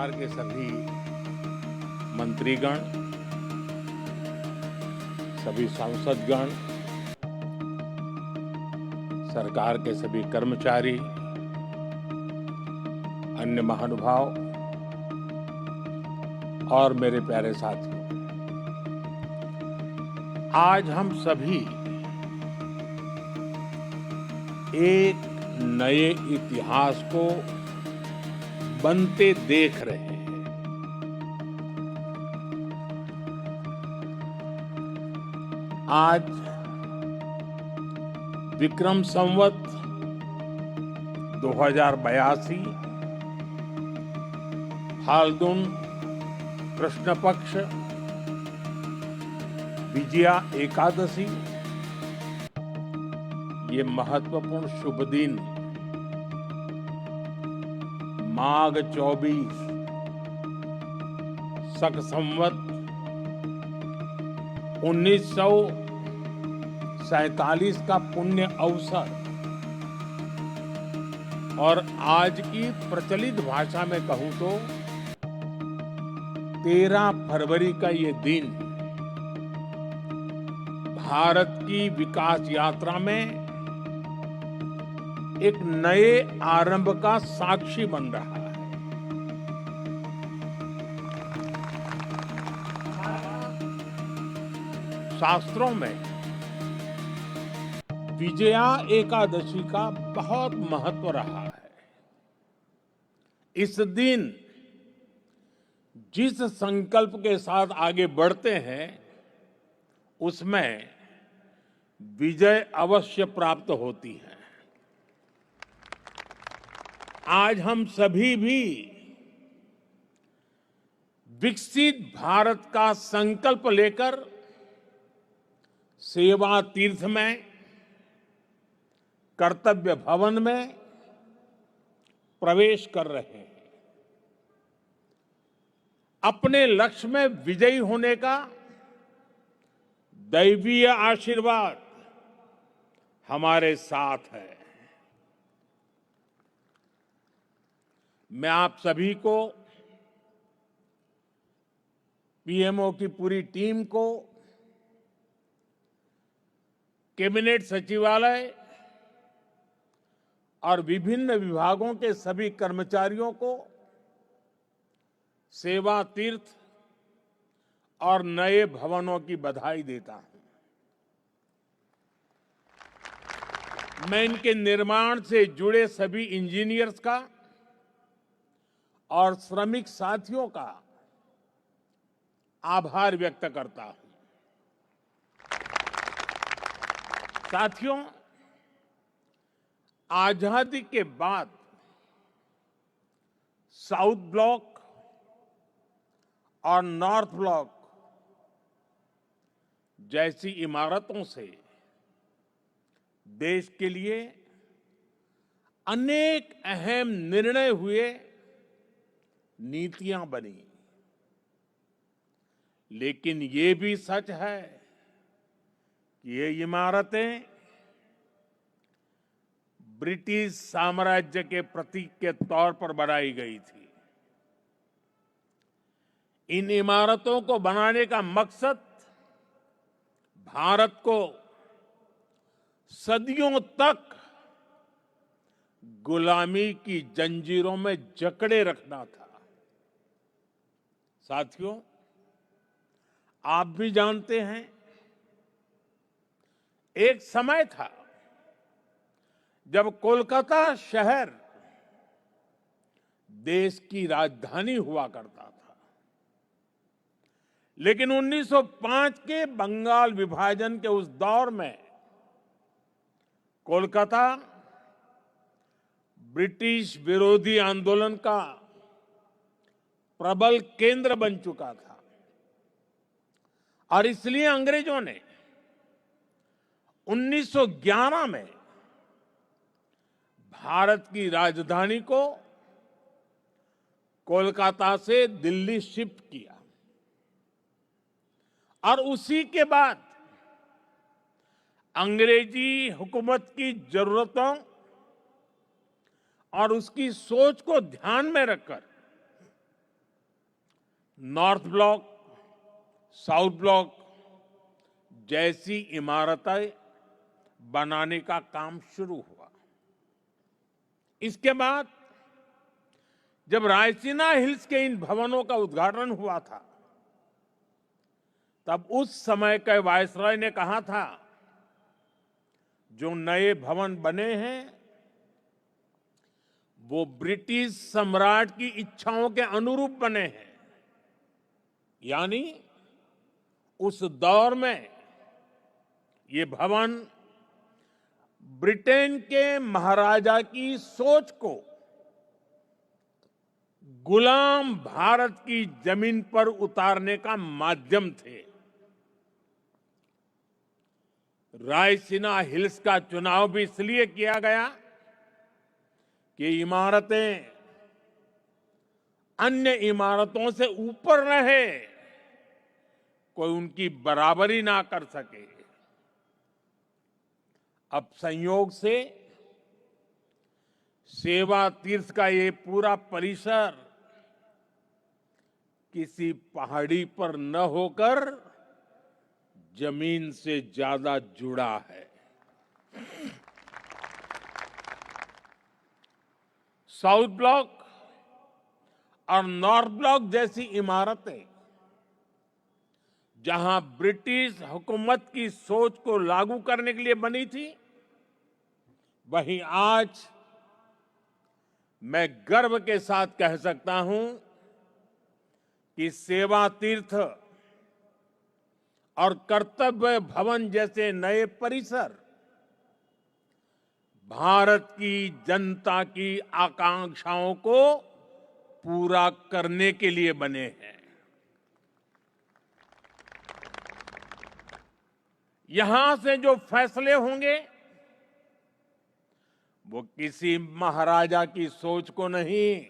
सरकार के सभी मंत्रीगण, सभी सांसदगण, सरकार के सभी कर्मचारी, अन्य महानुभाव और मेरे प्यारे साथियों, आज हम सभी एक नए इतिहास को बनते देख रहे हैं। आज विक्रम संवत 2082 फाल्गुन कृष्ण पक्ष विजया एकादशी, ये महत्वपूर्ण शुभ दिन माघ 24 शक संवत 1947 का पुण्य अवसर और आज की प्रचलित भाषा में कहूं तो 13 फरवरी का ये दिन भारत की विकास यात्रा में एक नए आरंभ का साक्षी बन रहा है। शास्त्रों में विजया एकादशी का बहुत महत्व रहा है। इस दिन जिस संकल्प के साथ आगे बढ़ते हैं उसमें विजय अवश्य प्राप्त होती है। आज हम सभी भी विकसित भारत का संकल्प लेकर सेवा तीर्थ में, कर्तव्य भवन में प्रवेश कर रहे हैं। अपने लक्ष्य में विजयी होने का दैवीय आशीर्वाद हमारे साथ है। मैं आप सभी को, पीएमओ की पूरी टीम को, कैबिनेट सचिवालय और विभिन्न विभागों के सभी कर्मचारियों को सेवा तीर्थ और नए भवनों की बधाई देता हूं। मैं इनके निर्माण से जुड़े सभी इंजीनियर्स का और श्रमिक साथियों का आभार व्यक्त करता हूं। साथियों, आजादी के बाद साउथ ब्लॉक और नॉर्थ ब्लॉक जैसी इमारतों से देश के लिए अनेक अहम निर्णय हुए, नीतियां बनी। लेकिन ये भी सच है कि ये इमारतें ब्रिटिश साम्राज्य के प्रतीक के तौर पर बनाई गई थी। इन इमारतों को बनाने का मकसद भारत को सदियों तक गुलामी की जंजीरों में जकड़े रखना था। साथियों, आप भी जानते हैं, एक समय था जब कोलकाता शहर देश की राजधानी हुआ करता था। लेकिन 1905 के बंगाल विभाजन के उस दौर में कोलकाता ब्रिटिश विरोधी आंदोलन का प्रबल केंद्र बन चुका था और इसलिए अंग्रेजों ने 1911 में भारत की राजधानी को कोलकाता से दिल्ली शिफ्ट किया और उसी के बाद अंग्रेजी हुकूमत की जरूरतों और उसकी सोच को ध्यान में रखकर नॉर्थ ब्लॉक, साउथ ब्लॉक जैसी इमारतें बनाने का काम शुरू हुआ। इसके बाद जब रायसीना हिल्स के इन भवनों का उद्घाटन हुआ था, तब उस समय के वायसरॉय ने कहा था, जो नए भवन बने हैं वो ब्रिटिश सम्राट की इच्छाओं के अनुरूप बने हैं। यानी उस दौर में ये भवन ब्रिटेन के महाराजा की सोच को गुलाम भारत की जमीन पर उतारने का माध्यम थे। रायसीना हिल्स का चुनाव भी इसलिए किया गया कि इमारतें अन्य इमारतों से ऊपर रहे, कोई उनकी बराबरी ना कर सके। अब संयोग से सेवा तीर्थ का ये पूरा परिसर किसी पहाड़ी पर न होकर जमीन से ज्यादा जुड़ा है। साउथ ब्लॉक और नॉर्थ ब्लॉक जैसी इमारतें जहां ब्रिटिश हुकूमत की सोच को लागू करने के लिए बनी थी, वहीं आज मैं गर्व के साथ कह सकता हूं कि सेवा तीर्थ और कर्तव्य भवन जैसे नए परिसर भारत की जनता की आकांक्षाओं को पूरा करने के लिए बने हैं। यहां से जो फैसले होंगे वो किसी महाराजा की सोच को नहीं,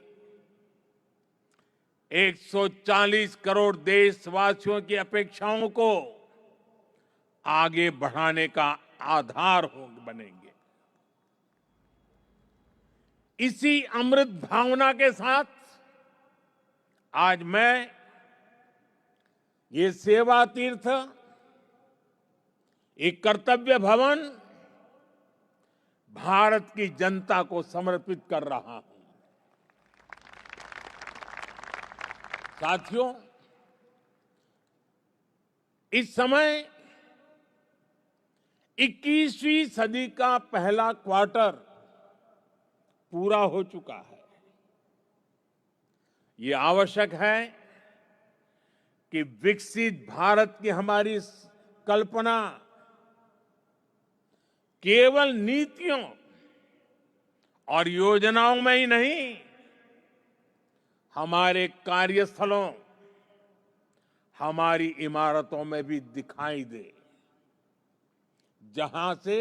140 करोड़ देशवासियों की अपेक्षाओं को आगे बढ़ाने का आधार बनेंगे। इसी अमृत भावना के साथ आज मैं ये सेवा तीर्थ, एक कर्तव्य भवन भारत की जनता को समर्पित कर रहा हूं। साथियों, इस समय 21वीं सदी का पहला क्वार्टर पूरा हो चुका है। ये आवश्यक है कि विकसित भारत की हमारी कल्पना केवल नीतियों और योजनाओं में ही नहीं, हमारे कार्यस्थलों, हमारी इमारतों में भी दिखाई दे, जहां से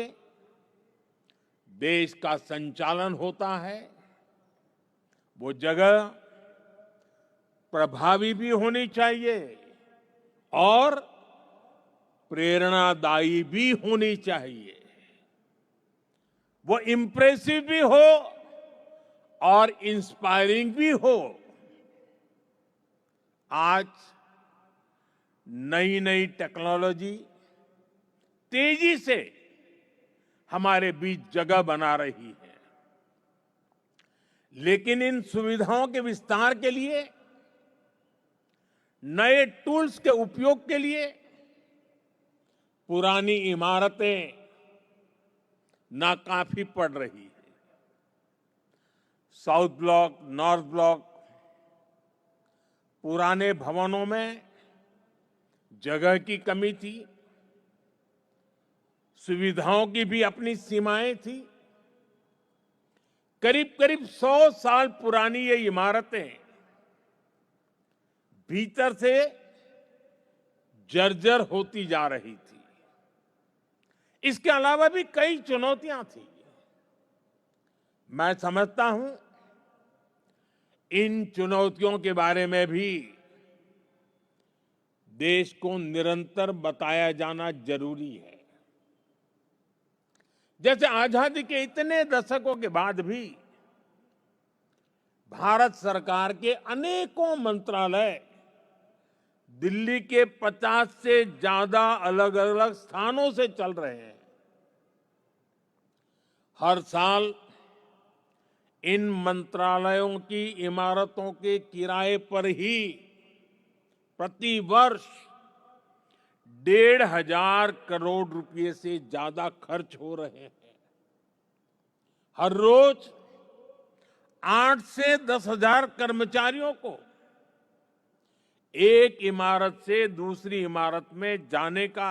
देश का संचालन होता है वो जगह प्रभावी भी होनी चाहिए और प्रेरणादायी भी होनी चाहिए। वो इम्प्रेसिव भी हो और इंस्पायरिंग भी हो। आज नई नई टेक्नोलॉजी तेजी से हमारे बीच जगह बना रही है, लेकिन इन सुविधाओं के विस्तार के लिए, नए टूल्स के उपयोग के लिए पुरानी इमारतें नाकाफी पड़ रही है। साउथ ब्लॉक, नॉर्थ ब्लॉक, पुराने भवनों में जगह की कमी थी, सुविधाओं की भी अपनी सीमाएं थी। करीब करीब 100 साल पुरानी ये इमारतें भीतर से जर्जर होती जा रही थी। इसके अलावा भी कई चुनौतियां थी। मैं समझता हूं इन चुनौतियों के बारे में भी देश को निरंतर बताया जाना जरूरी है। जैसे आजादी के इतने दशकों के बाद भी भारत सरकार के अनेकों मंत्रालय दिल्ली के 50 से ज्यादा अलग अलग स्थानों से चल रहे हैं। हर साल इन मंत्रालयों की इमारतों के किराए पर ही प्रति वर्ष 1,500 करोड़ रुपए से ज्यादा खर्च हो रहे हैं। हर रोज 8 से 10,000 कर्मचारियों को एक इमारत से दूसरी इमारत में जाने का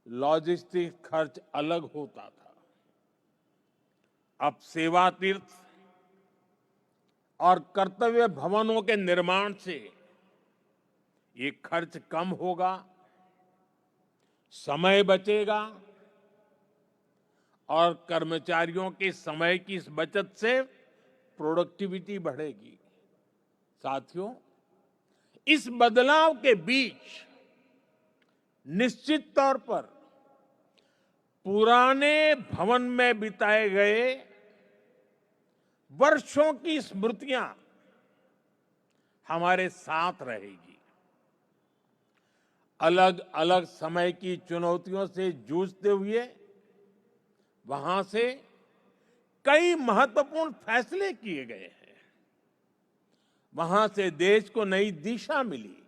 लॉजिस्टिक खर्च अलग होता था। अब सेवा तीर्थ और कर्तव्य भवनों के निर्माण से ये खर्च कम होगा, समय बचेगा और कर्मचारियों के समय की इस बचत से प्रोडक्टिविटी बढ़ेगी। साथियों, इस बदलाव के बीच निश्चित तौर पर पुराने भवन में बिताए गए वर्षों की स्मृतियां हमारे साथ रहेगी। अलग अलग समय की चुनौतियों से जूझते हुए वहां से कई महत्वपूर्ण फैसले किए गए हैं। वहां से देश को नई दिशा मिली,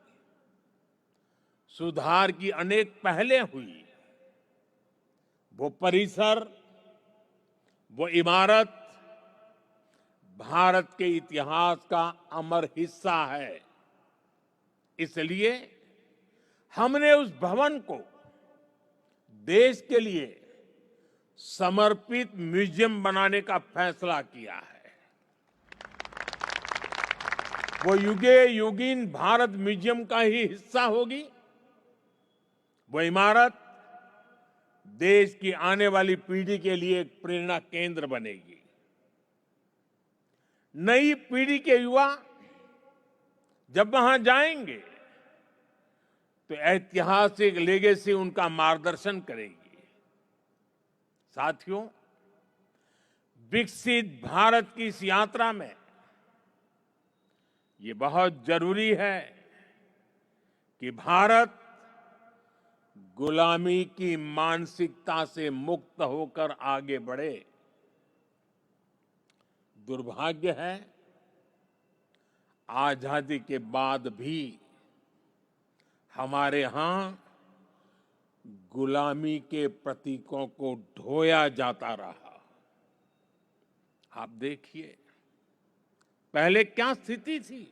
सुधार की अनेक पहलें हुई। वो परिसर, वो इमारत भारत के इतिहास का अमर हिस्सा है। इसलिए हमने उस भवन को देश के लिए समर्पित म्यूजियम बनाने का फैसला किया है। वो युगे युगीन भारत म्यूजियम का ही हिस्सा होगी। वो इमारत देश की आने वाली पीढ़ी के लिए एक प्रेरणा केंद्र बनेगी। नई पीढ़ी के युवा जब वहां जाएंगे तो ऐतिहासिक लेगेसी उनका मार्गदर्शन करेगी। साथियों, विकसित भारत की इस यात्रा में ये बहुत जरूरी है कि भारत गुलामी की मानसिकता से मुक्त होकर आगे बढ़े। दुर्भाग्य है, आजादी के बाद भी हमारे यहां गुलामी के प्रतीकों को ढोया जाता रहा। आप देखिए, पहले क्या स्थिति थी।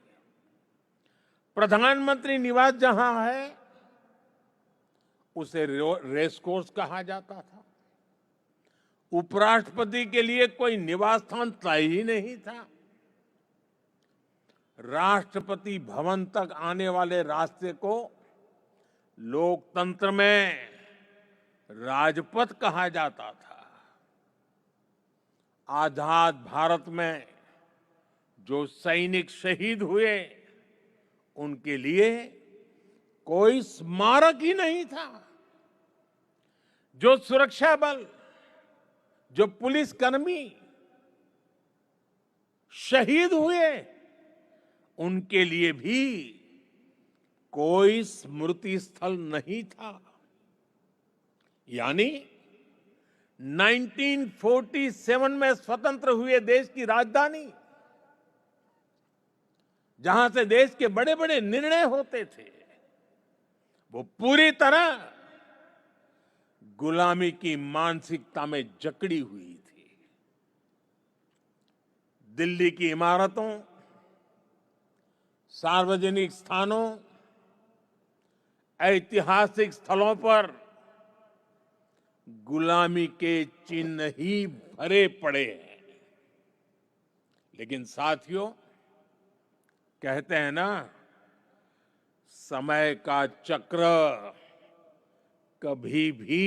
प्रधानमंत्री निवास जहां है उसे रेस कोर्स कहा जाता था। उपराष्ट्रपति के लिए कोई निवास स्थान तय ही नहीं था। राष्ट्रपति भवन तक आने वाले रास्ते को लोकतंत्र में राजपथ कहा जाता था। आजाद भारत में जो सैनिक शहीद हुए उनके लिए कोई स्मारक ही नहीं था। जो सुरक्षा बल, जो पुलिसकर्मी शहीद हुए उनके लिए भी कोई स्मृति स्थल नहीं था। यानी 1947 में स्वतंत्र हुए देश की राजधानी, जहां से देश के बड़े बड़े निर्णय होते थे, वो पूरी तरह गुलामी की मानसिकता में जकड़ी हुई थी। दिल्ली की इमारतों, सार्वजनिक स्थानों, ऐतिहासिक स्थलों पर गुलामी के चिन्ह ही भरे पड़े हैं। लेकिन साथियों, कहते हैं ना, समय का चक्र कभी भी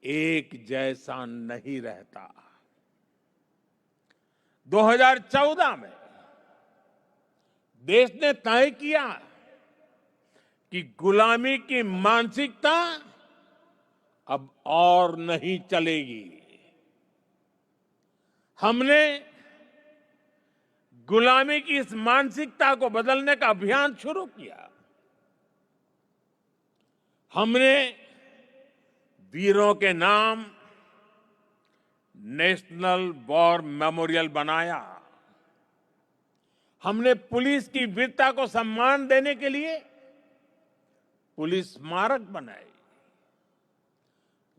एक जैसा नहीं रहता। 2014 में देश ने तय किया कि गुलामी की मानसिकता अब और नहीं चलेगी। हमने गुलामी की इस मानसिकता को बदलने का अभियान शुरू किया। हमने वीरों के नाम नेशनल वॉर मेमोरियल बनाया। हमने पुलिस की वीरता को सम्मान देने के लिए पुलिस स्मारक बनाए।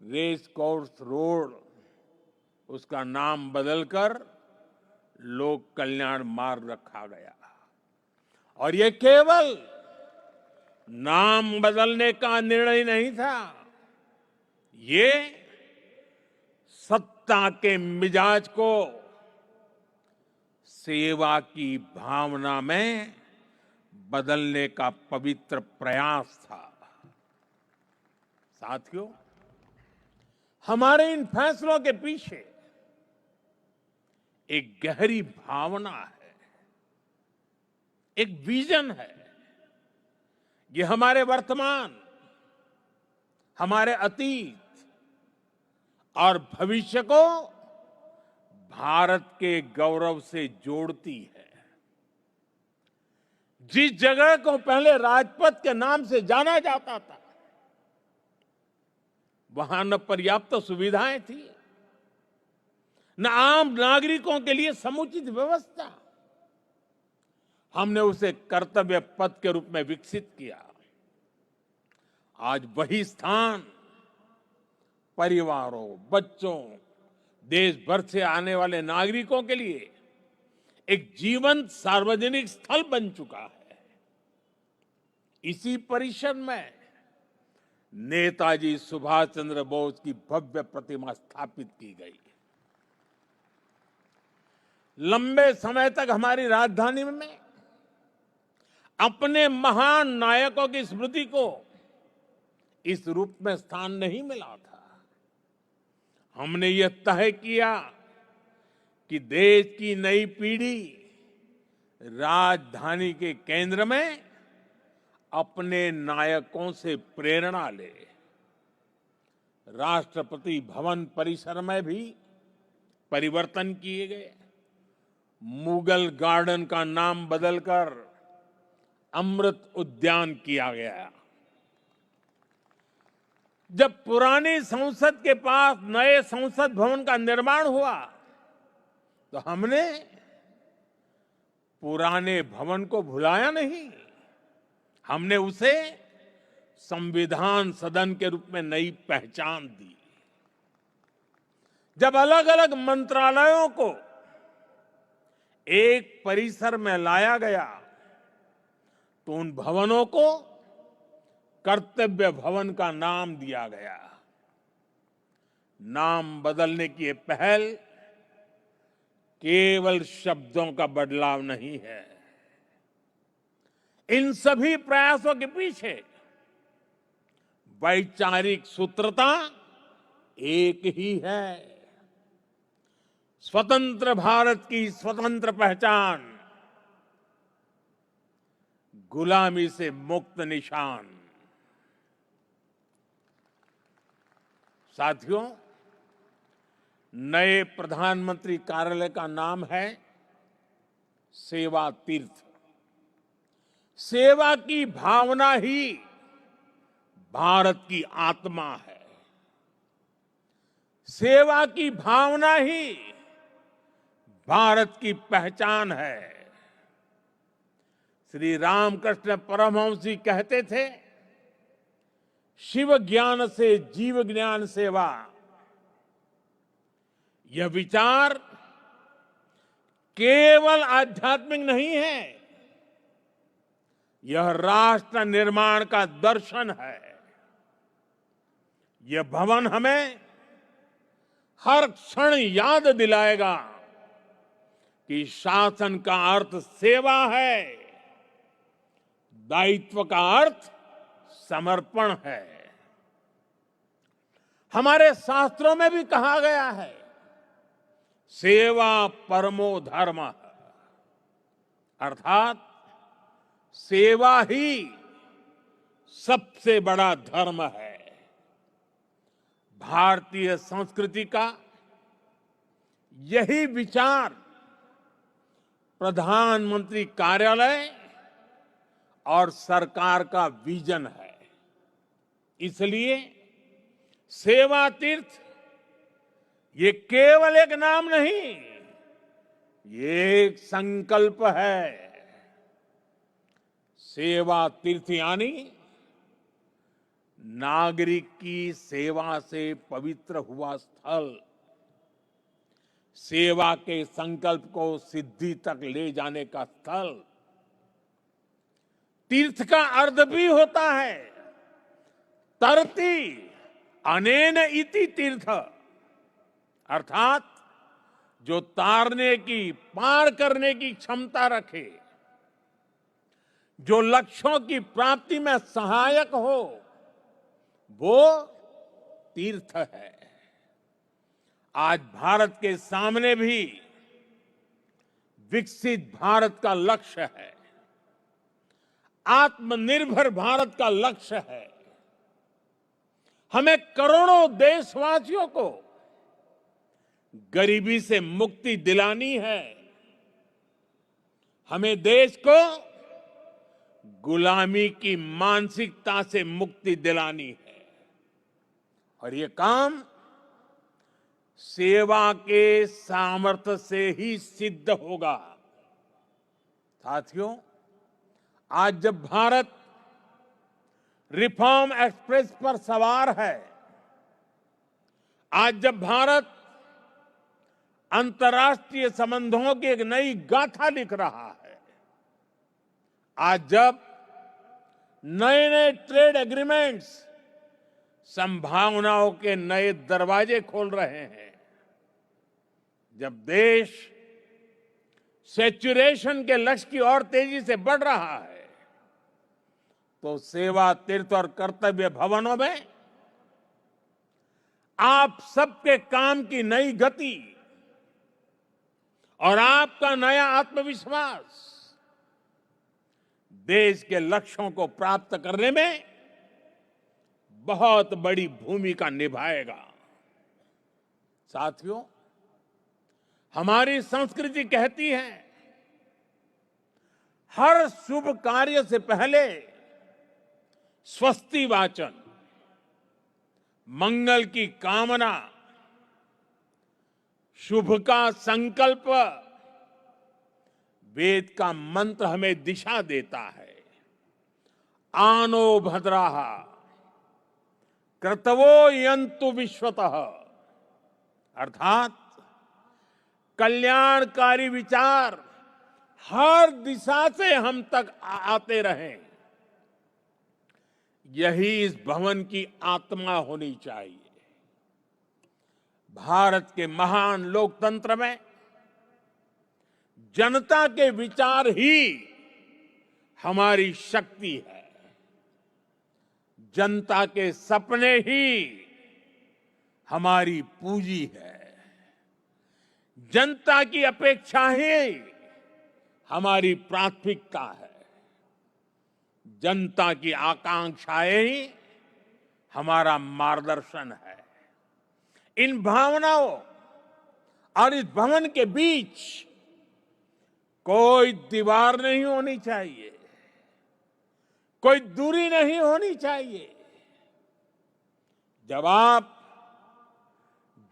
रेस कोर्स रोड उसका नाम बदलकर लोक कल्याण मार्ग रखा गया। और ये केवल नाम बदलने का निर्णय नहीं था, ये सत्ता के मिजाज को सेवा की भावना में बदलने का पवित्र प्रयास था। साथियों, हमारे इन फैसलों के पीछे एक गहरी भावना है, एक विजन है। ये हमारे वर्तमान, हमारे अतीत और भविष्य को भारत के गौरव से जोड़ती है। जिस जगह को पहले राजपथ के नाम से जाना जाता था, वहां न पर्याप्त सुविधाएं थी, न आम नागरिकों के लिए समुचित व्यवस्था। हमने उसे कर्तव्य पथ के रूप में विकसित किया। आज वही स्थान परिवारों, बच्चों, देश भर से आने वाले नागरिकों के लिए एक जीवंत सार्वजनिक स्थल बन चुका है। इसी परिसर में नेताजी सुभाष चंद्र बोस की भव्य प्रतिमा स्थापित की गई। लंबे समय तक हमारी राजधानी में अपने महान नायकों की स्मृति को इस रूप में स्थान नहीं मिला था। हमने यह तय किया कि देश की नई पीढ़ी राजधानी के केंद्र में अपने नायकों से प्रेरणा ले। राष्ट्रपति भवन परिसर में भी परिवर्तन किए गए। मुगल गार्डन का नाम बदलकर अमृत उद्यान किया गया। जब पुरानी संसद के पास नए संसद भवन का निर्माण हुआ, तो हमने पुराने भवन को भुलाया नहीं। हमने उसे संविधान सदन के रूप में नई पहचान दी। जब अलग अलग मंत्रालयों को एक परिसर में लाया गया, तो उन भवनों को कर्तव्य भवन का नाम दिया गया। नाम बदलने की ये पहल केवल शब्दों का बदलाव नहीं है। इन सभी प्रयासों के पीछे वैचारिक सूत्रता एक ही है। स्वतंत्र भारत की स्वतंत्र पहचान, गुलामी से मुक्त निशान। साथियों, नए प्रधानमंत्री कार्यालय का नाम है सेवा तीर्थ। सेवा की भावना ही भारत की आत्मा है। सेवा की भावना ही भारत की पहचान है। श्री रामकृष्ण परमहंस जी कहते थे, शिव ज्ञान से जीव ज्ञान सेवा। यह विचार केवल आध्यात्मिक नहीं है, यह राष्ट्र निर्माण का दर्शन है। यह भवन हमें हर क्षण याद दिलाएगा कि शासन का अर्थ सेवा है, दायित्व का अर्थ समर्पण है। हमारे शास्त्रों में भी कहा गया है, सेवा परमो धर्म, अर्थात सेवा ही सबसे बड़ा धर्म है। भारतीय संस्कृति का यही विचार प्रधानमंत्री कार्यालय और सरकार का विजन है। इसलिए सेवा तीर्थ ये केवल एक नाम नहीं, ये एक संकल्प है। सेवा तीर्थ यानी नागरिक की सेवा से पवित्र हुआ स्थल, सेवा के संकल्प को सिद्धि तक ले जाने का स्थल। तीर्थ का अर्थ भी होता है तरति अनेन इति तीर्थ, अर्थात जो तारने की, पार करने की क्षमता रखे, जो लक्ष्यों की प्राप्ति में सहायक हो, वो तीर्थ है। आज भारत के सामने भी विकसित भारत का लक्ष्य है, आत्मनिर्भर भारत का लक्ष्य है। हमें करोड़ों देशवासियों को गरीबी से मुक्ति दिलानी है। हमें देश को गुलामी की मानसिकता से मुक्ति दिलानी है, और ये काम सेवा के सामर्थ्य से ही सिद्ध होगा। साथियों, आज जब भारत रिफॉर्म एक्सप्रेस पर सवार है, आज जब भारत अंतर्राष्ट्रीय संबंधों की एक नई गाथा लिख रहा है, आज जब नए नए ट्रेड एग्रीमेंट्स संभावनाओं के नए दरवाजे खोल रहे हैं, जब देश सैचुरेशन के लक्ष्य की ओर तेजी से बढ़ रहा है, तो सेवा तीर्थ और कर्तव्य भवनों में आप सबके काम की नई गति और आपका नया आत्मविश्वास देश के लक्ष्यों को प्राप्त करने में बहुत बड़ी भूमिका निभाएगा। साथियों, हमारी संस्कृति कहती है, हर शुभ कार्य से पहले स्वस्ति वाचन, मंगल की कामना, शुभ का संकल्प, वेद का मंत्र हमें दिशा देता है। आनो भद्राः क्रतवो यन्तु विश्वतः, अर्थात कल्याणकारी विचार हर दिशा से हम तक आते रहें, यही इस भवन की आत्मा होनी चाहिए। भारत के महान लोकतंत्र में जनता के विचार ही हमारी शक्ति है, जनता के सपने ही हमारी पूंजी है, जनता की अपेक्षा ही हमारी प्राथमिकता है, जनता की आकांक्षाएं ही हमारा मार्गदर्शन है। इन भावनाओं और इस भवन के बीच कोई दीवार नहीं होनी चाहिए, कोई दूरी नहीं होनी चाहिए। जब आप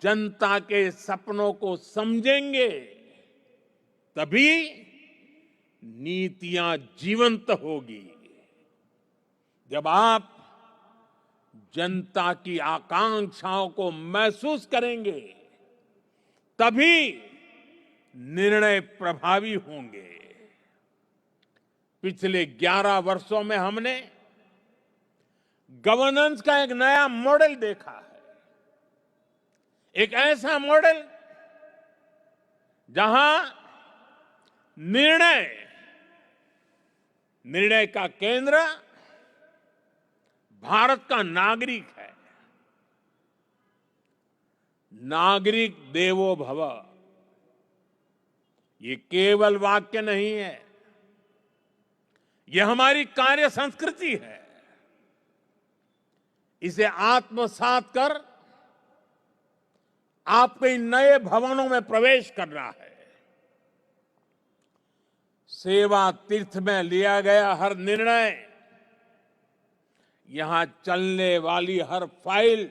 जनता के सपनों को समझेंगे, तभी नीतियां जीवंत होगी। जब आप जनता की आकांक्षाओं को महसूस करेंगे, तभी निर्णय प्रभावी होंगे। पिछले 11 वर्षों में हमने गवर्नेंस का एक नया मॉडल देखा है, एक ऐसा मॉडल जहां निर्णय का केंद्र भारत का नागरिक है। नागरिक देवो भव, ये केवल वाक्य नहीं है, ये हमारी कार्य संस्कृति है। इसे आत्मसात कर आपको इन नए भवनों में प्रवेश करना है। सेवा तीर्थ में लिया गया हर निर्णय, यहां चलने वाली हर फाइल,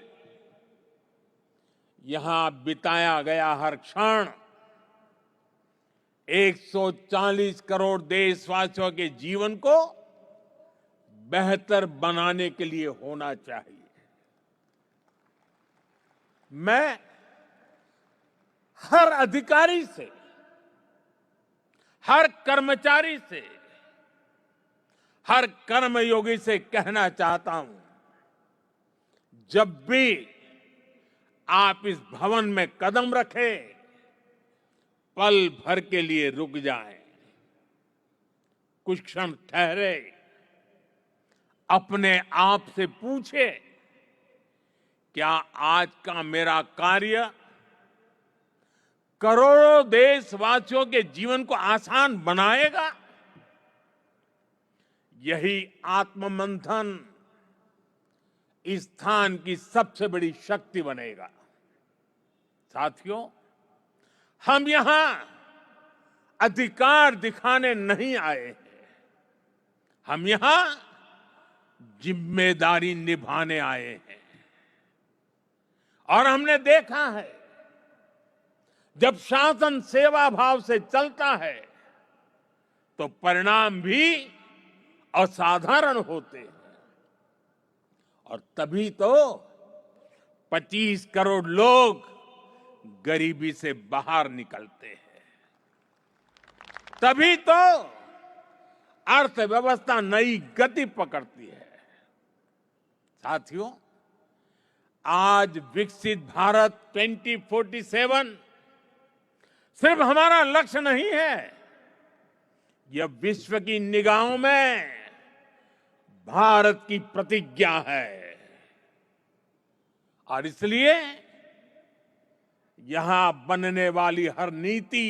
यहां बिताया गया हर क्षण 140 करोड़ देशवासियों के जीवन को बेहतर बनाने के लिए होना चाहिए। मैं हर अधिकारी से, हर कर्मचारी से, हर कर्मयोगी से कहना चाहता हूं, जब भी आप इस भवन में कदम रखें, पल भर के लिए रुक जाएं, कुछ क्षण ठहरे, अपने आप से पूछे, क्या आज का मेरा कार्य करोड़ों देशवासियों के जीवन को आसान बनाएगा? यही आत्ममंथन इस स्थान की सबसे बड़ी शक्ति बनेगा। साथियों, हम यहां अधिकार दिखाने नहीं आए हैं, हम यहां जिम्मेदारी निभाने आए हैं। और हमने देखा है, जब शासन सेवा भाव से चलता है तो परिणाम भी असाधारण होते हैं। और तभी तो 25 करोड़ लोग गरीबी से बाहर निकलते हैं, तभी तो अर्थव्यवस्था नई गति पकड़ती है। साथियों, आज विकसित भारत 2047 सिर्फ हमारा लक्ष्य नहीं है, यह विश्व की निगाहों में भारत की प्रतिज्ञा है। और इसलिए यहां बनने वाली हर नीति,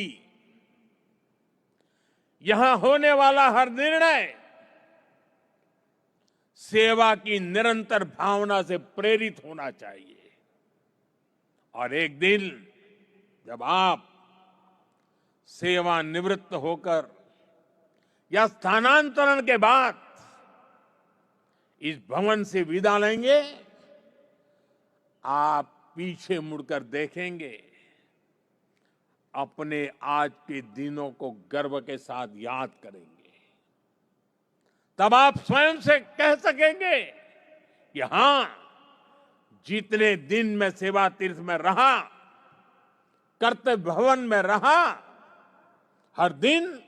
यहां होने वाला हर निर्णय सेवा की निरंतर भावना से प्रेरित होना चाहिए। और एक दिन जब आप सेवानिवृत्त होकर या स्थानांतरण के बाद इस भवन से विदा लेंगे, आप पीछे मुड़कर देखेंगे, अपने आज के दिनों को गर्व के साथ याद करेंगे। तब आप स्वयं से कह सकेंगे कि हां, जितने दिन मैं सेवा तीर्थ में रहा, कर्तव्य भवन में रहा, हर दिन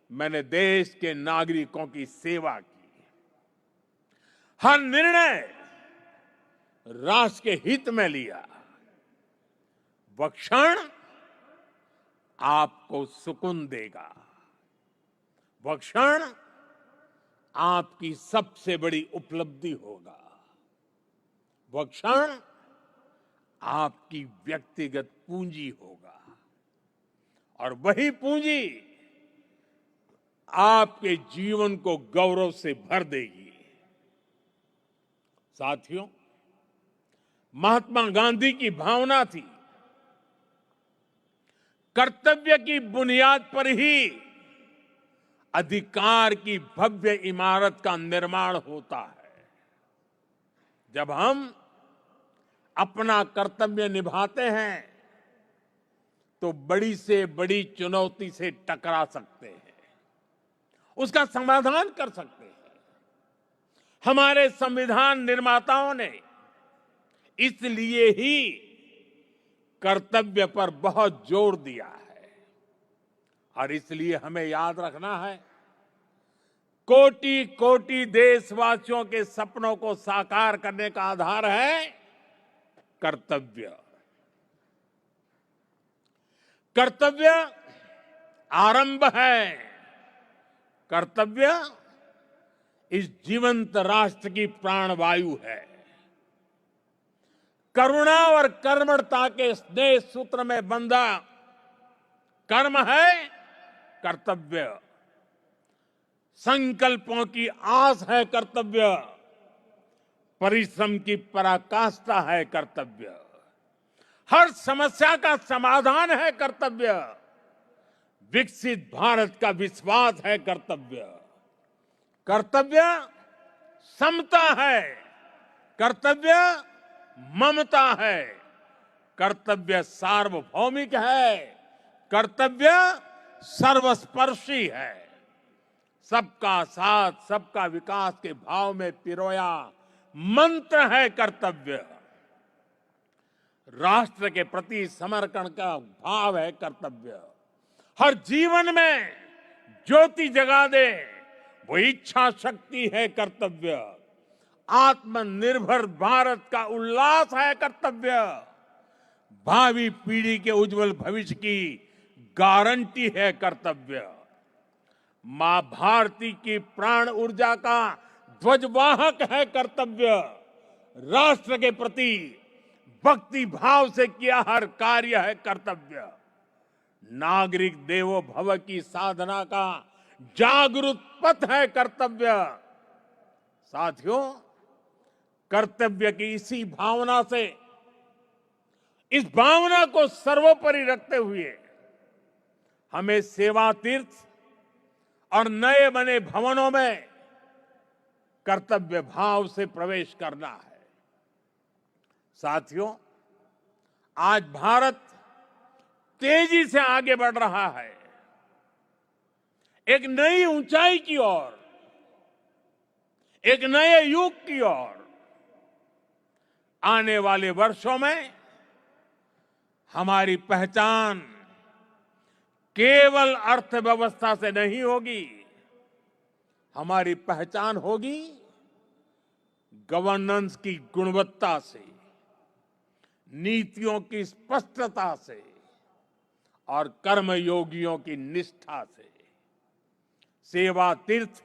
मैंने देश के नागरिकों की सेवा की, हर निर्णय राष्ट्र के हित में लिया। वह क्षण आपको सुकून देगा, वह क्षण आपकी सबसे बड़ी उपलब्धि होगा, वह क्षण आपकी व्यक्तिगत पूंजी होगा। और वही पूंजी आपके जीवन को गौरव से भर देगी। साथियों, महात्मा गांधी की भावना थी, कर्तव्य की बुनियाद पर ही अधिकार की भव्य इमारत का निर्माण होता है। जब हम अपना कर्तव्य निभाते हैं तो बड़ी से बड़ी चुनौती से टकरा सकते हैं, उसका समाधान कर सकते हैं। हमारे संविधान निर्माताओं ने इसलिए ही कर्तव्य पर बहुत जोर दिया है। और इसलिए हमें याद रखना है, कोटि कोटि देशवासियों के सपनों को साकार करने का आधार है कर्तव्य। कर्तव्य आरंभ है, कर्तव्य इस जीवंत राष्ट्र की प्राणवायु है। करुणा और कर्मठता के स्नेह सूत्र में बंधा कर्म है कर्तव्य, संकल्पों की आस है कर्तव्य, परिश्रम की पराकाष्ठा है कर्तव्य, हर समस्या का समाधान है कर्तव्य, विकसित भारत का विश्वास है कर्तव्य। कर्तव्य समता है, कर्तव्य ममता है, कर्तव्य सार्वभौमिक है, कर्तव्य सर्वस्पर्शी है। सबका साथ, सबका विकास के भाव में पिरोया मंत्र है कर्तव्य। राष्ट्र के प्रति समर्पण का भाव है कर्तव्य। हर जीवन में ज्योति जगा दे वो इच्छा शक्ति है कर्तव्य। आत्मनिर्भर भारत का उल्लास है कर्तव्य। भावी पीढ़ी के उज्जवल भविष्य की गारंटी है कर्तव्य। मां भारती की प्राण ऊर्जा का ध्वजवाहक है कर्तव्य। राष्ट्र के प्रति भक्ति भाव से किया हर कार्य है कर्तव्य। नागरिक देवो भव की साधना का जागरूक पथ है कर्तव्य। साथियों, कर्तव्य की इसी भावना से, इस भावना को सर्वोपरि रखते हुए हमें सेवा तीर्थ और नए बने भवनों में कर्तव्य भाव से प्रवेश करना है। साथियों, आज भारत तेजी से आगे बढ़ रहा है, एक नई ऊंचाई की ओर, एक नए युग की ओर। आने वाले वर्षों में हमारी पहचान केवल अर्थव्यवस्था से नहीं होगी, हमारी पहचान होगी गवर्नेंस की गुणवत्ता से, नीतियों की स्पष्टता से और कर्मयोगियों की निष्ठा से। सेवा तीर्थ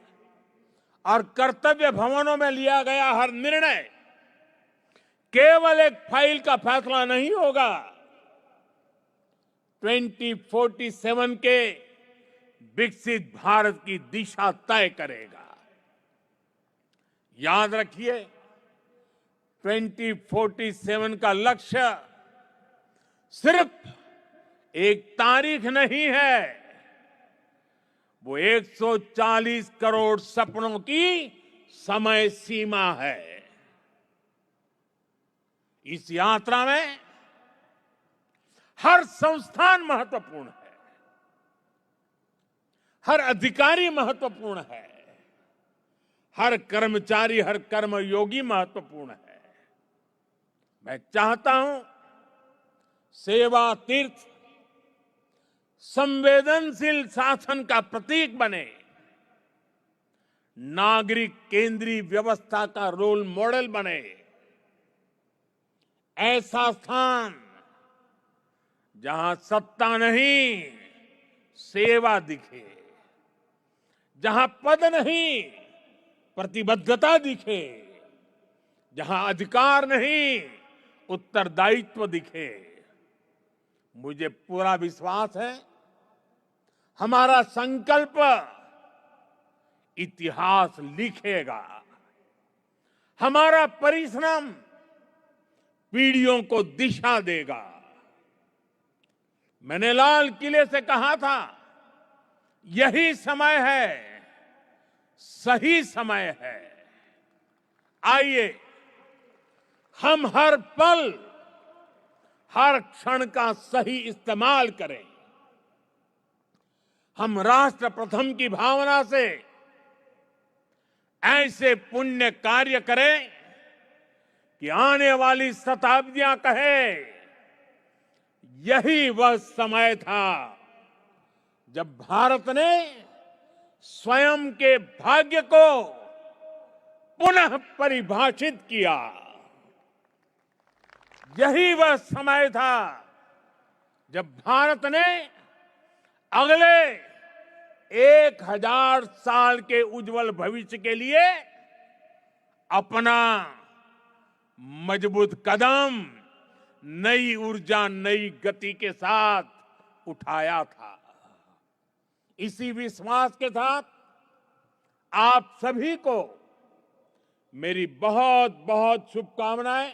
और कर्तव्य भवनों में लिया गया हर निर्णय केवल एक फाइल का फैसला नहीं होगा, 2047 के विकसित भारत की दिशा तय करेगा। याद रखिए, 2047 का लक्ष्य सिर्फ एक तारीख नहीं है, वो 140 करोड़ सपनों की समय सीमा है। इस यात्रा में हर संस्थान महत्वपूर्ण है, हर अधिकारी महत्वपूर्ण है, हर कर्मचारी, हर कर्मयोगी महत्वपूर्ण है। मैं चाहता हूं सेवा तीर्थ संवेदनशील शासन का प्रतीक बने, नागरिक केंद्रीय व्यवस्था का रोल मॉडल बने। ऐसा स्थान जहां सत्ता नहीं, सेवा दिखे, जहां पद नहीं, प्रतिबद्धता दिखे, जहां अधिकार नहीं, उत्तरदायित्व दिखे। मुझे पूरा विश्वास है हमारा संकल्प इतिहास लिखेगा, हमारा परिश्रम पीढ़ियों को दिशा देगा। मैंने लाल किले से कहा था, यही समय है, सही समय है। आइए हम हर पल, हर क्षण का सही इस्तेमाल करें। हम राष्ट्र प्रथम की भावना से ऐसे पुण्य कार्य करें कि आने वाली शताब्दियां कहे, यही वह समय था जब भारत ने स्वयं के भाग्य को पुनः परिभाषित किया। यही वह समय था जब भारत ने अगले 1000 साल के उज्जवल भविष्य के लिए अपना मजबूत कदम नई ऊर्जा, नई गति के साथ उठाया था। इसी विश्वास के साथ आप सभी को मेरी बहुत बहुत शुभकामनाएं,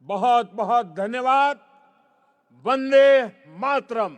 बहुत बहुत धन्यवाद। वंदे मातरम।